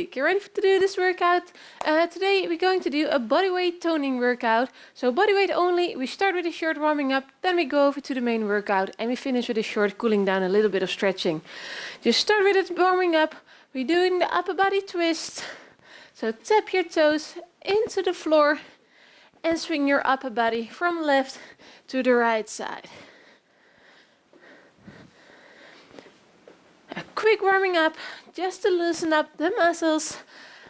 Okay, get ready to do this workout. Today we're going to do a bodyweight toning workout. So bodyweight only, we start with a short warming up, then we go over to the main workout and we finish with a short cooling down, a little bit of stretching. Just start with it warming up. We're doing the upper body twist. So tap your toes into the floor and swing your upper body from left to the right side. A quick warming up just to loosen up the muscles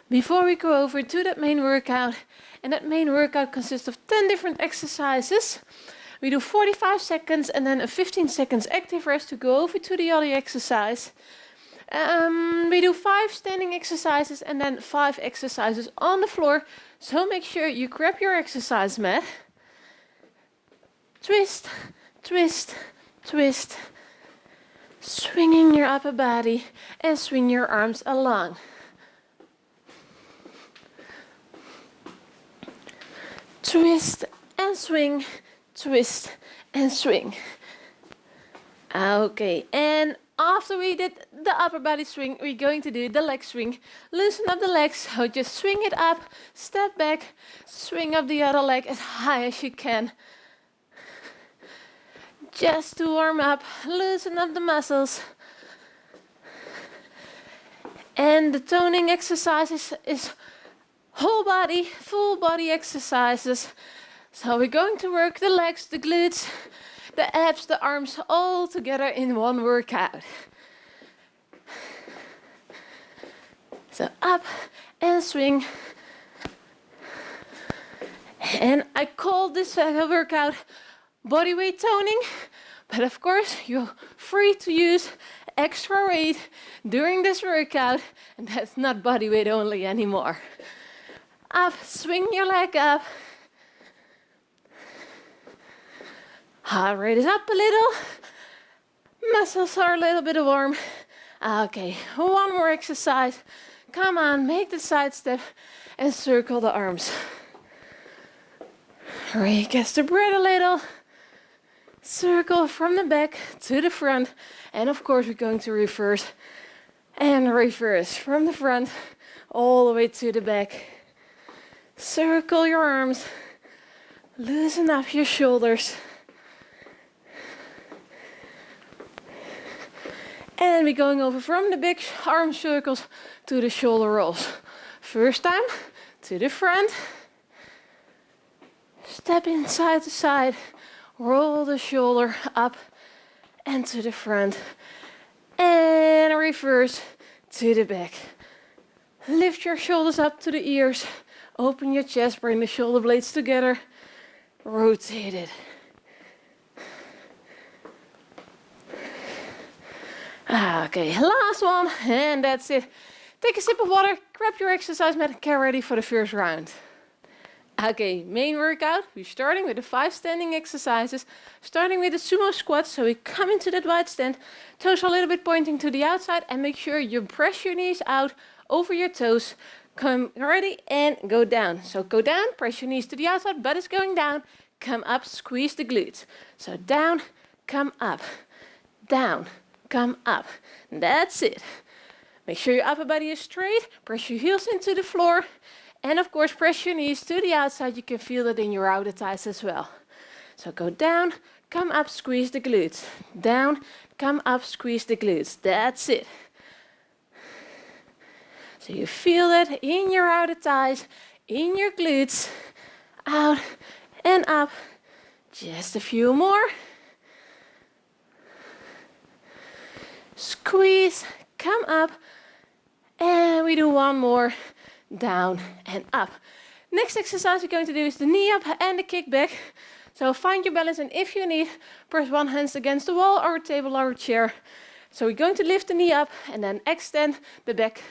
before we go over to that main workout. And that main workout consists of 10 different exercises. We do 45 seconds and then a 15 seconds active rest to go over to the other exercise. We do 5 standing exercises and then 5 exercises on the floor. So make sure you grab your exercise mat. Twist, twist, twist. Swinging your upper body and swing your arms along. Twist and swing, twist and swing. Okay, and after we did the upper body swing, we're going to do the leg swing. Loosen up the legs, so just swing it up, step back, swing up the other leg as high as you can. Just to warm up, loosen up the muscles. And the toning exercises is whole body, full body exercises. So we're going to work the legs, the glutes, the abs, the arms all together in one workout. So up and swing. And I call this workout bodyweight toning, but of course you're free to use extra weight during this workout, and that's not bodyweight only anymore. Up, swing your leg up. Heart rate is up a little. Muscles are a little bit warm. Okay, one more exercise. Come on, make the side step and circle the arms. Catch the breath a little. Circle from the back to the front, and of course we're going to reverse and reverse from the front all the way to the back. Circle your arms, loosen up your shoulders, and we're going over from the big arm circles to the shoulder rolls. First time to the front, step inside to side. Roll the shoulder up and to the front and reverse to the back. Lift your shoulders up to the ears. Open your chest, bring the shoulder blades together. Rotate it. Okay, last one, and that's it. Take a sip of water, grab your exercise mat, and get ready for the first round. Okay, main workout, we're starting with the 5 standing exercises, starting with the sumo squats. So we come into that wide stand, toes a little bit pointing to the outside, and make sure you press your knees out over your toes. Come ready and go down. So go down, press your knees to the outside, butt is going down, come up, squeeze the glutes. So down, come up, down, come up. That's it. Make sure your upper body is straight, press your heels into the floor. And of course, press your knees to the outside. You can feel it in your outer thighs as well. So go down, come up, squeeze the glutes. Down, come up, squeeze the glutes. That's it. So you feel it in your outer thighs, in your glutes. Out and up. Just a few more. Squeeze, come up. And we do one more. Down and up. Next exercise we're going to do is the knee up and the kick back. So find your balance, and if you need, press one hand against the wall or a table or a chair. So we're going to lift the knee up and then extend the back,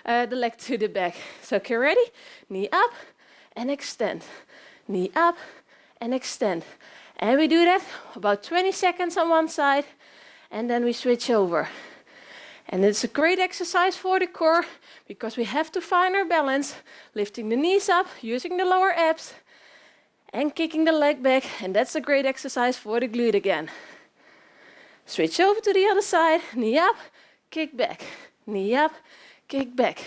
the leg to the back. So get ready, knee up and extend, knee up and extend. And we do that about 20 seconds on one side, and then we switch over. And it's a great exercise for the core because we have to find our balance, lifting the knees up, using the lower abs, and kicking the leg back. And that's a great exercise for the glute again. Switch over to the other side, knee up, kick back, knee up, kick back.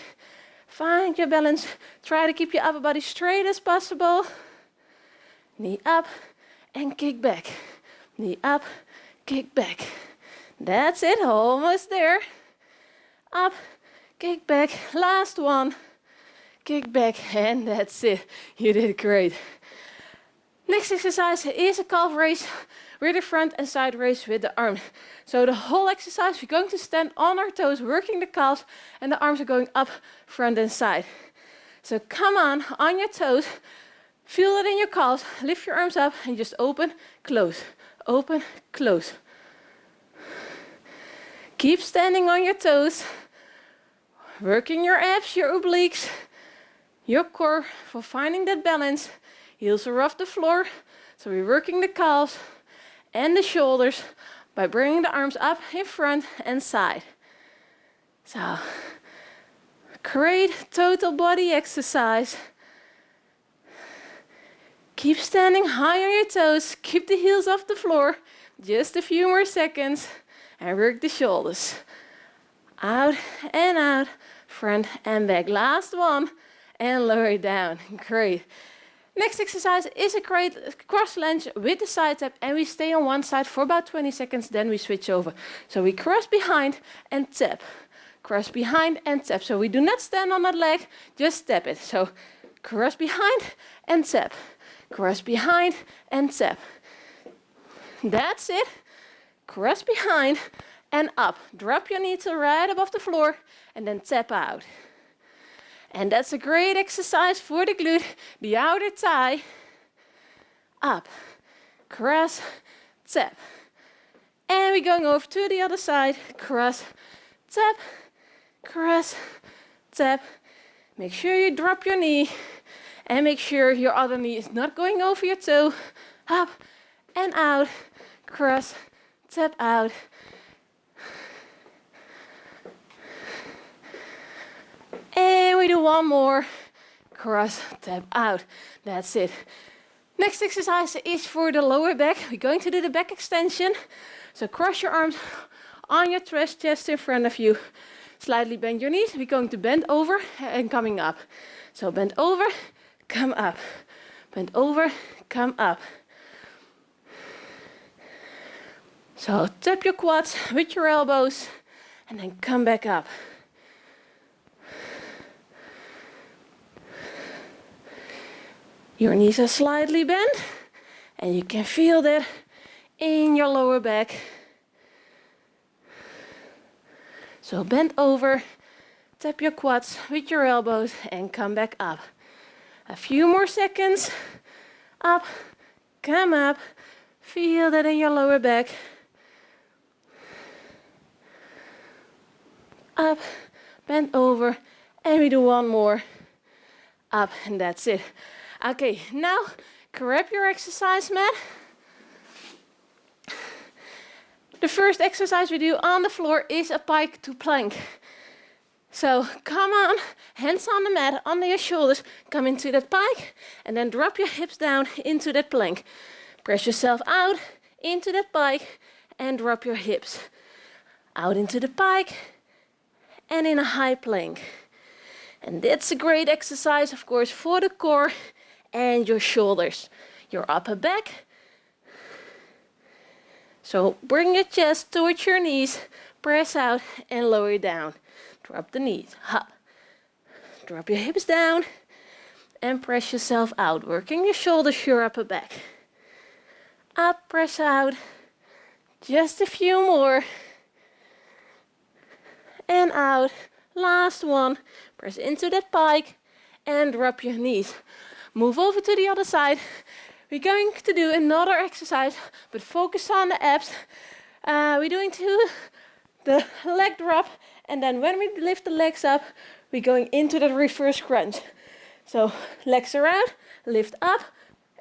Find your balance. Try to keep your upper body straight as possible. Knee up and kick back. Knee up, kick back. That's it, almost there. Up, kick back. Last one. Kick back, and that's it. You did great. Next exercise is a calf raise with the front and side raise with the arms. So the whole exercise, we're going to stand on our toes, working the calves, and the arms are going up, front and side. So come on your toes, feel it in your calves, lift your arms up and just open, close, open, close. Keep standing on your toes, working your abs, your obliques, your core for finding that balance. Heels are off the floor, so we're working the calves and the shoulders by bringing the arms up in front and side. So, great total body exercise. Keep standing high on your toes, keep the heels off the floor, just a few more seconds, and work the shoulders. Out and out, front and back. Last one, and lower it down. Great. Next exercise is a great cross lunge with the side tap, and we stay on one side for about 20 seconds, then we switch over. So we cross behind and tap, cross behind and tap. So we do not stand on that leg, just tap it. So cross behind and tap, cross behind and tap. That's it. Cross behind and up. Drop your knee to right above the floor and then tap out. And that's a great exercise for the glute, the outer thigh. Up, cross, tap. And we're going over to the other side. Cross, tap, cross, tap. Make sure you drop your knee and make sure your other knee is not going over your toe. Up and out, cross, tap out. And we do one more, cross, tap out. That's it. Next exercise is for the lower back. We're going to do the back extension. So cross your arms on your chest in front of you. Slightly bend your knees. We're going to bend over and coming up. So bend over, come up. Bend over, come up. So tap your quads with your elbows and then come back up. Your knees are slightly bent and you can feel that in your lower back. So bend over, tap your quads with your elbows and come back up. A few more seconds. Up, come up. Feel that in your lower back. Up, bend over, and we do one more. Up, and that's it. Okay, now grab your exercise mat. The first exercise we do on the floor is a pike to plank. So come on, hands on the mat, under your shoulders, come into that pike, and then drop your hips down into that plank. Press yourself out into that pike, and drop your hips. Out into the pike, and in a high plank. And that's a great exercise, of course, for the core and your shoulders, your upper back. So bring your chest towards your knees, press out and lower down. Drop the knees, up. Drop your hips down and press yourself out, working your shoulders, your upper back. Up, press out. Just a few more. And out. Last one. Press into that pike and drop your knees. Move over to the other side. We're going to do another exercise, but focus on the abs. We're doing the leg drop, and then when we lift the legs up, we're going into the reverse crunch. So legs are out, lift up,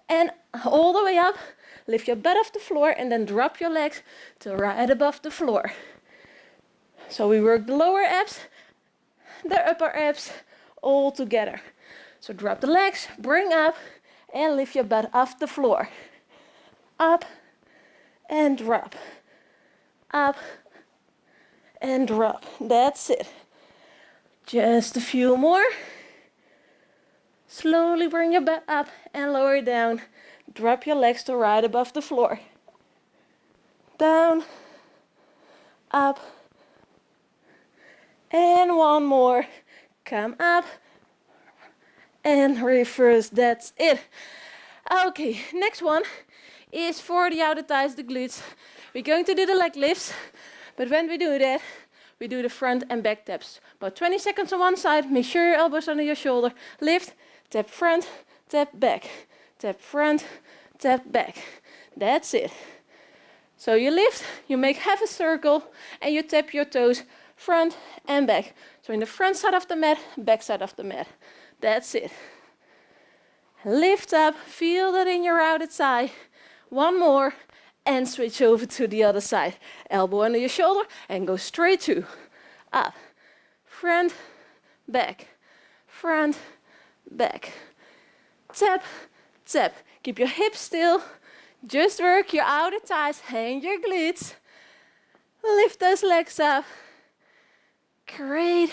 and all the way up. Lift your butt off the floor, and then drop your legs to right above the floor. So we work the lower abs, the upper abs, all together. So drop the legs, bring up, and lift your butt off the floor. Up and drop. Up and drop. That's it. Just a few more. Slowly bring your butt up and lower down. Drop your legs to right above the floor. Down, up, and one more. Come up and reverse. That's it. Okay, next one is for the outer thighs, the glutes. We're going to do the leg lifts, but when we do that, we do the front and back taps. About 20 seconds on one side. Make sure your elbows under your shoulder. Lift, tap front, tap back. Tap front, tap back. That's it. So you lift, you make half a circle, and you tap your toes front and back. So in the front side of the mat, back side of the mat. That's it. Lift up, feel that in your outer thigh. One more, and switch over to the other side. Elbow under your shoulder, and go straight to up. Front, back. Front, back. Tap, tap. Keep your hips still. Just work your outer thighs and your glutes. Lift those legs up. Great.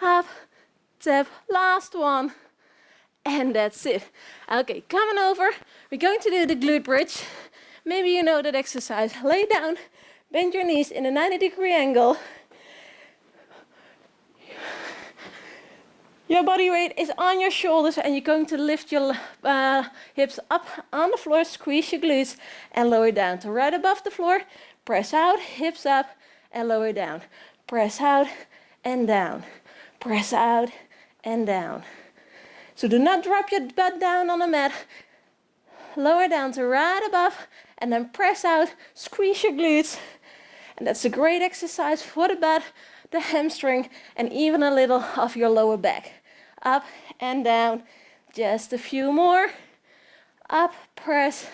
Up, tap. Last one. And that's it. Okay, coming over. We're going to do the glute bridge. Maybe you know that exercise. Lay down, bend your knees in a 90-degree angle. Your body weight is on your shoulders and you're going to lift your hips up on the floor, squeeze your glutes and lower down to right above the floor. Press out, hips up and lower down. Press out and down. Press out and down. So do not drop your butt down on the mat. Lower down to right above and then press out, squeeze your glutes. And that's a great exercise for the butt, the hamstring, and even a little of your lower back. Up and down, just a few more. Up, press,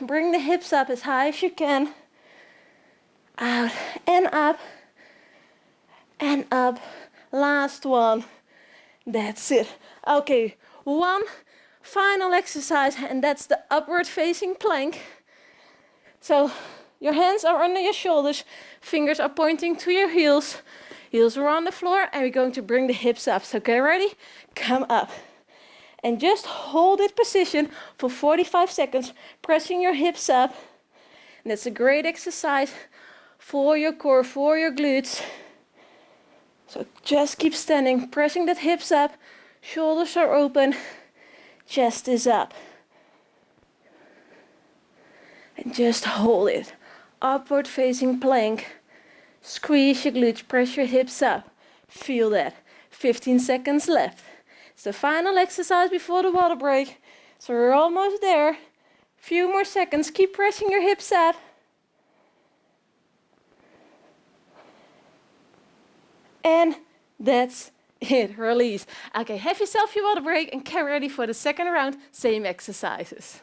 bring the hips up as high as you can. Out and up, last one. That's it. Okay, one final exercise, and that's the upward facing plank. So your hands are under your shoulders, fingers are pointing to your heels. Heels are on the floor, and we're going to bring the hips up. So get ready, come up. And just hold that position for 45 seconds, pressing your hips up. And that's a great exercise for your core, for your glutes. So just keep standing, pressing that hips up, shoulders are open, chest is up. And just hold it. Upward facing plank. Squeeze your glutes, press your hips up. Feel that. 15 seconds left. It's the final exercise before the water break. So we're almost there. Few more seconds. Keep pressing your hips up. And that's it. Release. Okay, have yourself your water break and get ready for the second round. Same exercises.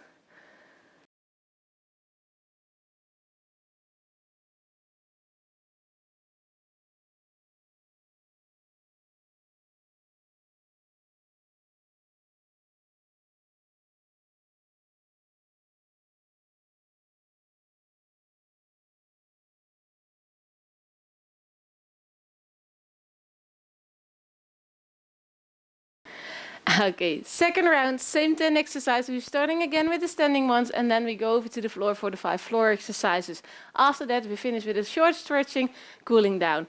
Okay, second round, same 10 exercises. We're starting again with the standing ones, and then we go over to the floor for the 5 floor exercises. After that, we finish with a short stretching, cooling down.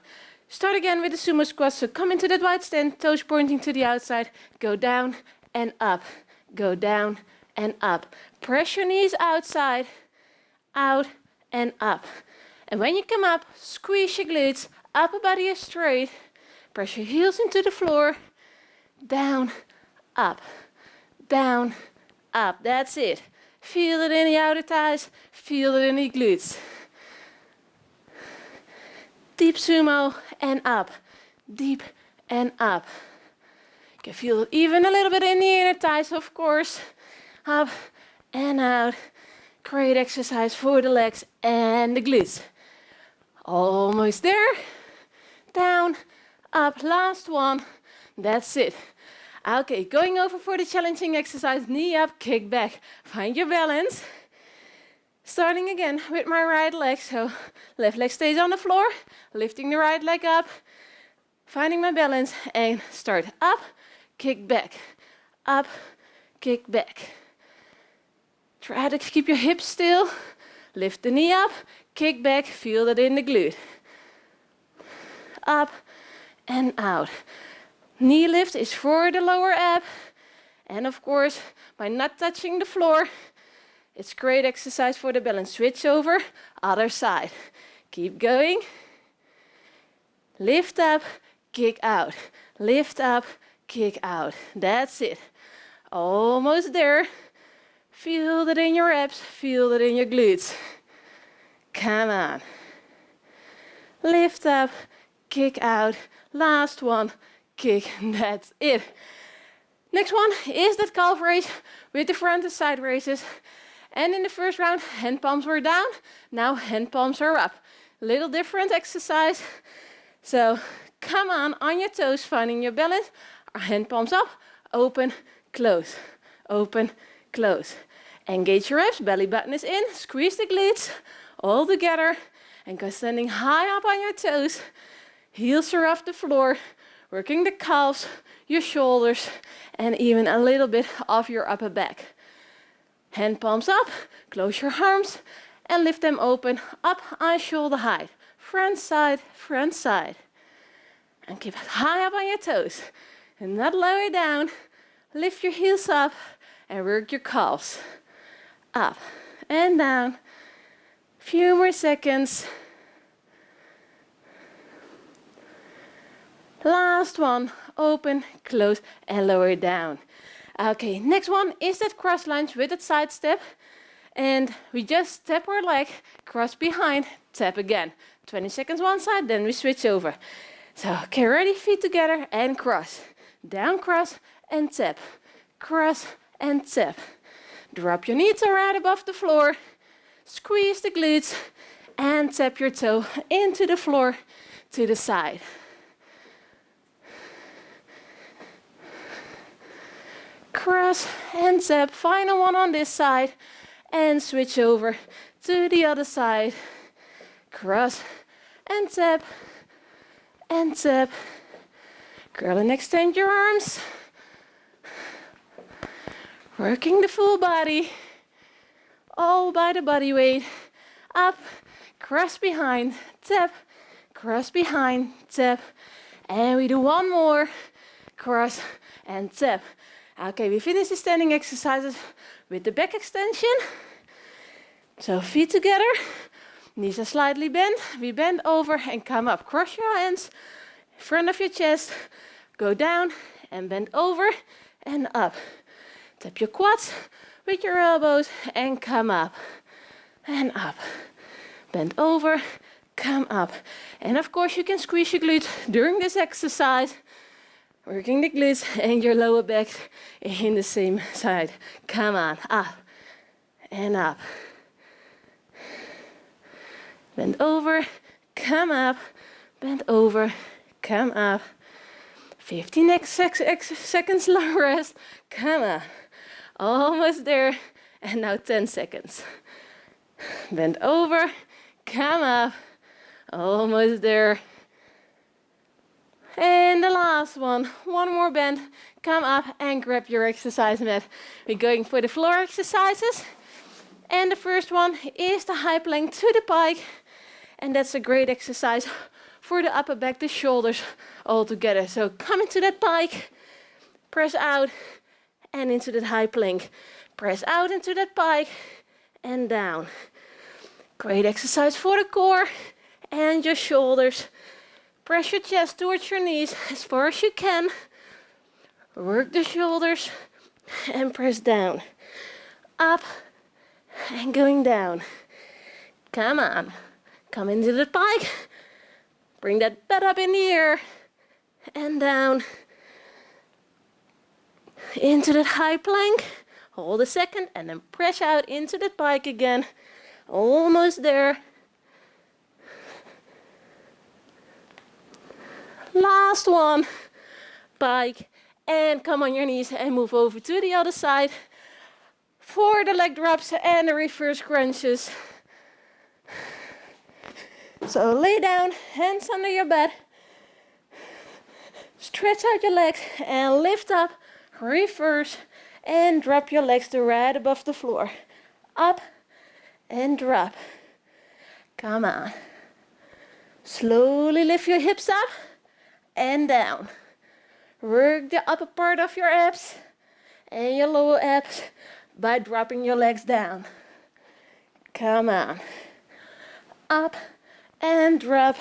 Start again with the sumo squats. So come into that wide stand, toes pointing to the outside. Go down and up. Go down and up. Press your knees outside, out and up. And when you come up, squeeze your glutes, upper body is straight. Press your heels into the floor, down, up, down, up. That's it. Feel it in the outer thighs, feel it in the glutes. Deep sumo and up, deep and up. You can feel it even a little bit in the inner thighs, of course. Up and out. Great exercise for the legs and the glutes. Almost there. Down, up, last one. That's it. Okay, going over for the challenging exercise, knee up, kick back. Find your balance. Starting again with my right leg, so left leg stays on the floor, lifting the right leg up, Finding my balance and start up, kick back, up, kick back. Try to keep your hips still. Lift the knee up, kick back, feel that in the glute. Up and out. Knee lift is for the lower ab. And of course, by not touching the floor, it's great exercise for the balance. Switch over, other side. Keep going. Lift up, kick out. Lift up, kick out. That's it. Almost there. Feel that in your abs, feel that in your glutes. Come on. Lift up, kick out. Last one, kick. That's it. Next one is that calf raise with the front and side raises. And in the first round, hand palms were down. Now hand palms are up. Little different exercise. So come on your toes, finding your balance. Our hand palms up, open, close, open, close. Engage your abs, belly button is in, squeeze the glutes all together and go standing high up on your toes. Heels are off the floor, working the calves, your shoulders, and even a little bit of your upper back. Hand palms up, close your arms and lift them open, up on shoulder height. Front side, and keep it high up on your toes. And not lower down. Lift your heels up and work your calves. Up and down. Few more seconds. Last one. Open, close, and lower down. Okay, next one is that cross lunge with that side step. And we just step our leg, cross behind, tap again. 20 seconds one side, then we switch over. So, okay, ready, feet together and cross. Down, cross, and tap. Cross, and tap. Drop your knee to right above the floor. Squeeze the glutes, and tap your toe into the floor to the side. Cross and tap. Final one on this side. And switch over to the other side. Cross and tap. And tap. Curl and extend your arms. Working the full body. All by the body weight. Up. Cross behind. Tap. Cross behind. Tap. And we do one more. Cross and tap. Okay, we finish the standing exercises with the back extension. So feet together, knees are slightly bent. We bend over and come up. Cross your hands in front of your chest. Go down and bend over and up. Tap your quads with your elbows and come up and up. Bend over, come up. And of course you can squeeze your glutes during this exercise. Working the glutes and your lower back in the same side. Come on, up and up. Bend over, come up, bend over, come up. 15 seconds long rest, come on. Almost there, and now 10 seconds. Bend over, come up, almost there. And the last one more bend, come up and grab your exercise mat. We're going for the floor exercises. And the first one is the high plank to the pike. And that's a great exercise for the upper back, the shoulders all together. So come into that pike, press out and into that high plank. Press out into that pike and down. Great exercise for the core and your shoulders. Press your chest towards your knees as far as you can. Work the shoulders and press down. Up and going down. Come on. Come into the pike. Bring that butt up in the air and down. Into that high plank. Hold a second and then press out into the pike again. Almost there. Last one, pike, and come on your knees and move over to the other side for the leg drops and the reverse crunches. So lay down, hands under your bed, Stretch out your legs and lift up, reverse, and drop your legs to right above the floor. Up and drop. Come on. Slowly lift your hips up and down. Work the upper part of your abs and your lower abs by dropping your legs down. Come on. Up and drop.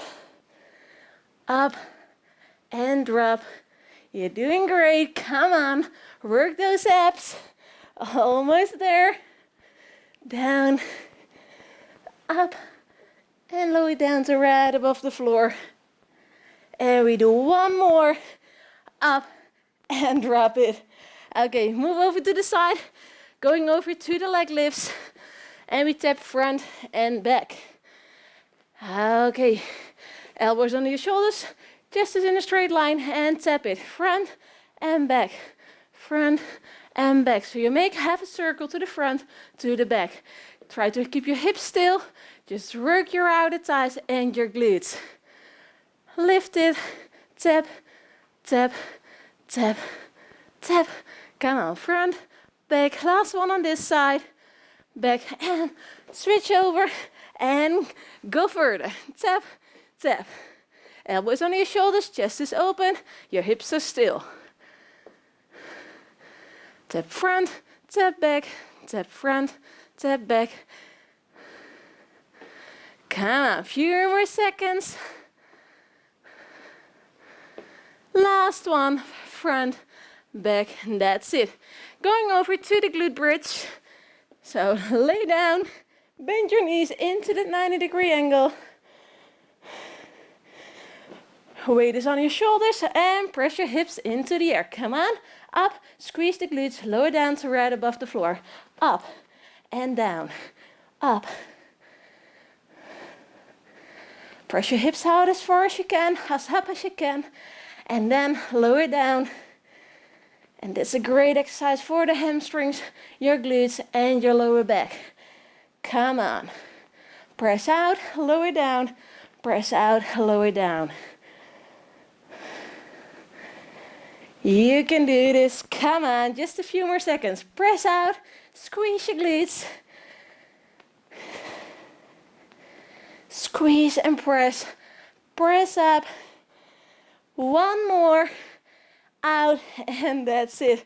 Up and drop. You're doing great. Come on. Work those abs. Almost there. Down. Up. And lower down to right above the floor. And we do one more. Up and drop it. Okay, move over to the side. Going over to the leg lifts. And we tap front and back. Okay. Elbows under your shoulders. Chest is in a straight line. And tap it. Front and back. Front and back. So you make half a circle to the front, to the back. Try to keep your hips still. Just work your outer thighs and your glutes. Lift it. Tap, tap, tap, tap. Come on, front, back. Last one on this side. Back and switch over and go further. Tap, tap. Elbows on your shoulders, chest is open, your hips are still. Tap front, tap back, tap front, tap back. Come on, few more seconds. Last one, front, back, and that's it. Going over to the glute bridge. So lay down, bend your knees into that 90-degree angle. Weight is on your shoulders and press your hips into the air. Come on, up, squeeze the glutes, lower down to right above the floor. Up and down, up. Press your hips out as far as you can, as up as you can, and then lower down. And that's a great exercise for the hamstrings, your glutes, and your lower back. Come on. Press out, lower down, press out, lower down. You can do this. Come on, just a few more seconds. Press out, squeeze your glutes. Squeeze and press. Press up. One more. Out, and that's it.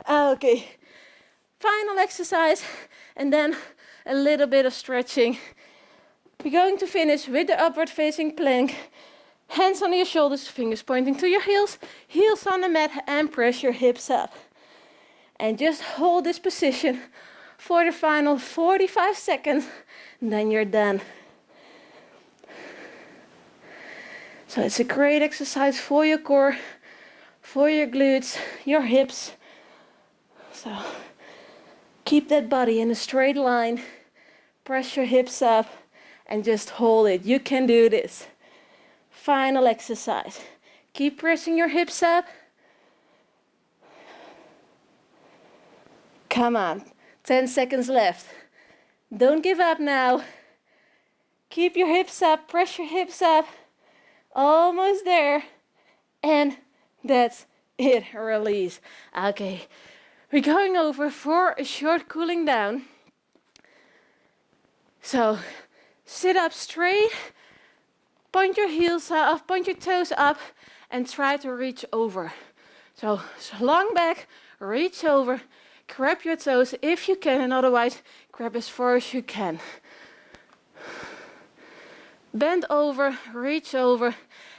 Okay, final exercise, and then a little bit of stretching. We're going to finish with the upward facing plank. Hands on your shoulders, fingers pointing to your heels, heels on the mat, and press your hips up. And just hold this position for the final 45 seconds, and then you're done. So it's a great exercise for your core, for your glutes, your hips. So keep that body in a straight line. Press your hips up and just hold it. You can do this. Final exercise. Keep pressing your hips up. Come on. 10 seconds left. Don't give up now. Keep your hips up. Press your hips up. Almost there. And that's it. Release. Okay. We're going over for a short cooling down. So sit up straight. Point your heels up, point your toes up, and try to reach over. So long back, reach over, grab your toes if you can, and otherwise grab as far as you can. Bend over, reach over,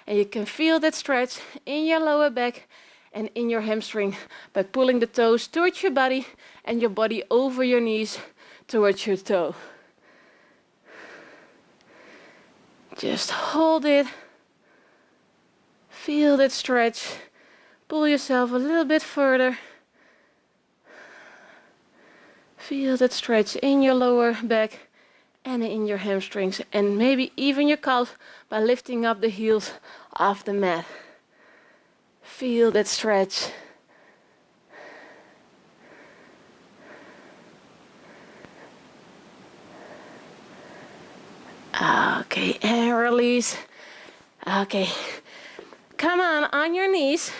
and you can feel that stretch in your lower back and in your hamstring by pulling the toes towards your body and your body over your knees towards your toe. Just hold it. Feel that stretch. Pull yourself a little bit further. Feel that stretch in your lower back and in your hamstrings, and maybe even your calves by lifting up the heels off the mat. Feel that stretch. Okay, and release. Okay, come on your knees.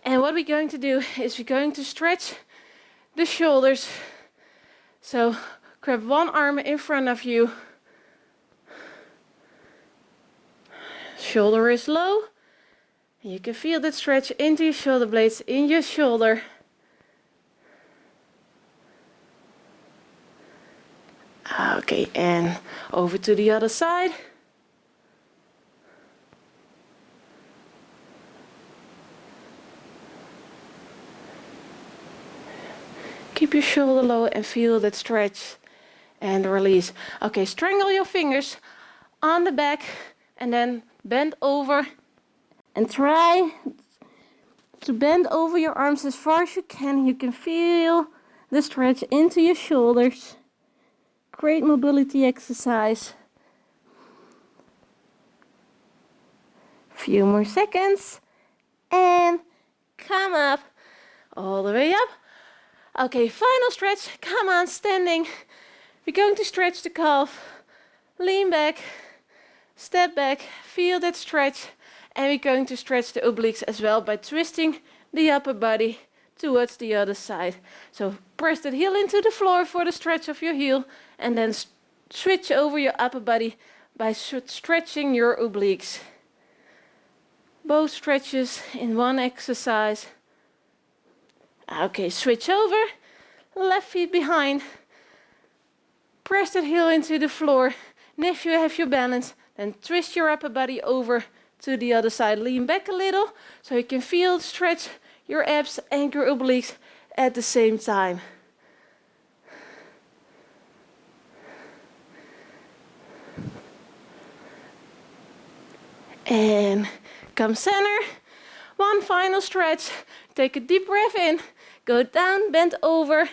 And what we're going to do is we're going to stretch the shoulders. So grab one arm in front of you. Shoulder is low. You can feel that stretch into your shoulder blades, in your shoulder. Okay, and over to the other side. Keep your shoulder low and feel that stretch and release. Okay, strangle your fingers on the back and then bend over and try to bend over your arms as far as you can. You can feel the stretch into your shoulders. Great mobility exercise. Few more seconds and come up, all the way up. Okay, final stretch. Come on, standing. We're going to stretch the calf. Lean back, step back, feel that stretch. And we're going to stretch the obliques as well by twisting the upper body towards the other side. So press that heel into the floor for the stretch of your heel and then switch over your upper body by stretching your obliques. Both stretches in one exercise. Okay, switch over, left feet behind. Press that heel into the floor. And if you have your balance, then twist your upper body over to the other side. Lean back a little so you can feel stretch your abs and your obliques at the same time. And come center. One final stretch. Take a deep breath in. Go down, bend over.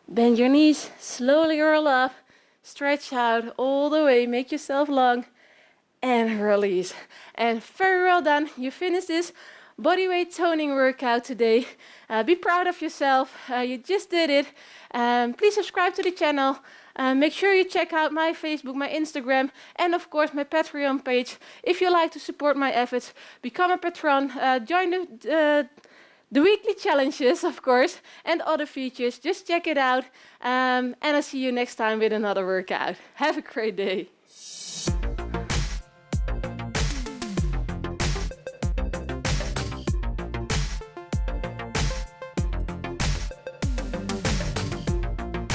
Bend your knees, slowly roll up. Stretch out all the way. Make yourself long. And release. And very well done. You finished this bodyweight toning workout today. Be proud of yourself. You just did it. Please subscribe to the channel. Make sure you check out my Facebook, my Instagram, and of course my Patreon page. If you like to support my efforts, become a patron. Join the weekly challenges, of course, and other features. Just check it out. And I'll see you next time with another workout. Have a great day.